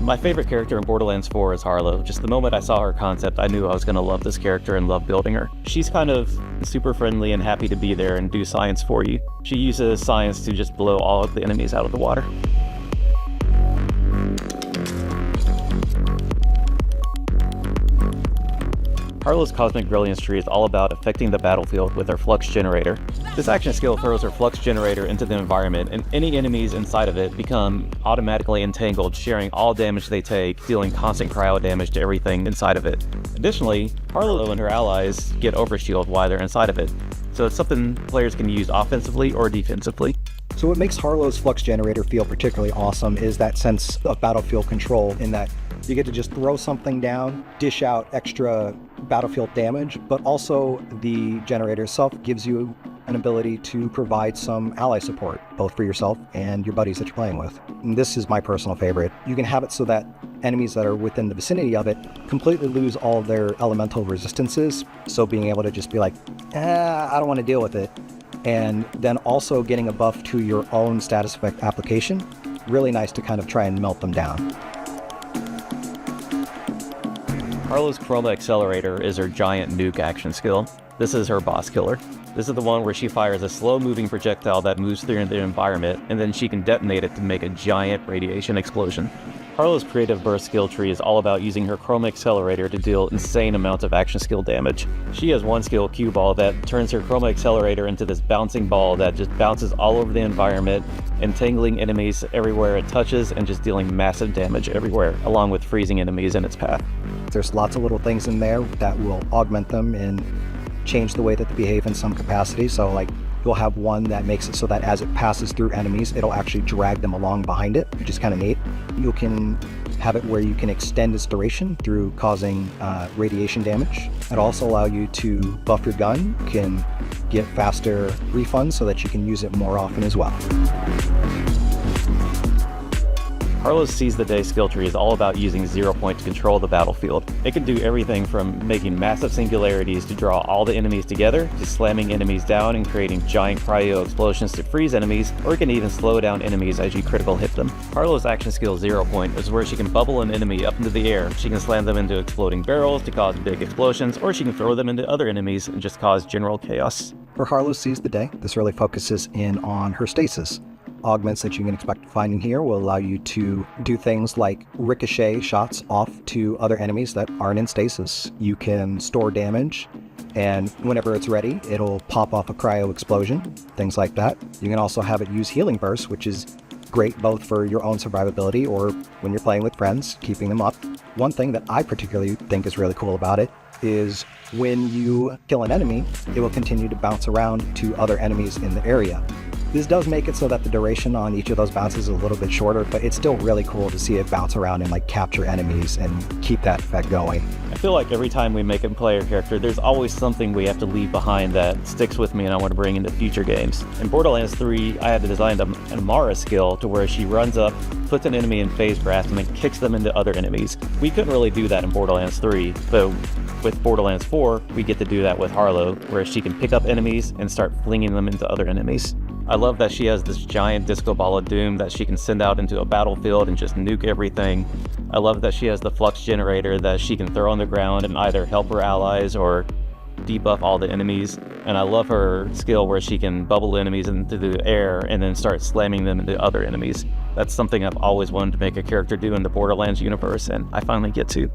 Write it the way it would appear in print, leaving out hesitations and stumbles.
My favorite character in Borderlands 4 is Harlowe. Just the moment I saw her concept, I knew I was going to love this character and love building her. She's kind of super friendly and happy to be there and do science for you. She uses science to just blow all of the enemies out of the water. Harlowe's Cosmic Brilliance tree is all about affecting the battlefield with her flux generator. This action skill throws her flux generator into the environment, and any enemies inside of it become automatically entangled, sharing all damage they take, dealing constant cryo damage to everything inside of it. Additionally, Harlowe and her allies get overshield while they're inside of it, so it's something players can use offensively or defensively. So what makes Harlowe's flux generator feel particularly awesome is that sense of battlefield control, in that you get to just throw something down, dish out extra battlefield damage, but also the generator itself gives you an ability to provide some ally support, both for yourself and your buddies that you're playing with. And this is my personal favorite. You can have it so that enemies that are within the vicinity of it completely lose all of their elemental resistances, so being able to just be like, I don't want to deal with it. And then also getting a buff to your own status effect application, really nice to kind of try and melt them down. Harlowe's Chroma Accelerator is her giant nuke action skill. This is her boss killer. This is the one where she fires a slow-moving projectile that moves through the environment, and then she can detonate it to make a giant radiation explosion. Harlowe's Creative Burst skill tree is all about using her Chroma Accelerator to deal insane amounts of action skill damage. She has one skill, Cue Ball, that turns her Chroma Accelerator into this bouncing ball that just bounces all over the environment, entangling enemies everywhere it touches and just dealing massive damage everywhere, along with freezing enemies in its path. There's lots of little things in there that will augment them and change the way that they behave in some capacity. So like, you'll have one that makes it so that as it passes through enemies, it'll actually drag them along behind it, which is kind of neat. You can have it where you can extend its duration through causing radiation damage. It'll also allow you to buff your gun. You can get faster refunds so that you can use it more often as well. Harlowe's Seize the Day skill tree is all about using 0 Point to control the battlefield. It can do everything from making massive singularities to draw all the enemies together, to slamming enemies down and creating giant cryo explosions to freeze enemies, or it can even slow down enemies as you critical hit them. Harlowe's action skill 0 Point is where she can bubble an enemy up into the air. She can slam them into exploding barrels to cause big explosions, or she can throw them into other enemies and just cause general chaos. For Harlowe's Seize the Day, this really focuses in on her stasis. Augments that you can expect to find in here will allow you to do things like ricochet shots off to other enemies that aren't in stasis. You can store damage, and whenever it's ready, it'll pop off a cryo explosion, things like that. You can also have it use healing bursts, which is great both for your own survivability or when you're playing with friends, keeping them up. One thing that I particularly think is really cool about it is when you kill an enemy, it will continue to bounce around to other enemies in the area. This does make it so that the duration on each of those bounces is a little bit shorter, but it's still really cool to see it bounce around and like capture enemies and keep that effect going. I feel like every time we make a player character, there's always something we have to leave behind that sticks with me and I want to bring into future games. In Borderlands 3, I had to design an Amara skill to where she runs up, puts an enemy in phase grasp, and then kicks them into other enemies. We couldn't really do that in Borderlands 3, but with Borderlands 4, we get to do that with Harlowe, where she can pick up enemies and start flinging them into other enemies. I love that she has this giant disco ball of doom that she can send out into a battlefield and just nuke everything. I love that she has the flux generator that she can throw on the ground and either help her allies or debuff all the enemies. And I love her skill where she can bubble enemies into the air and then start slamming them into other enemies. That's something I've always wanted to make a character do in the Borderlands universe, and I finally get to.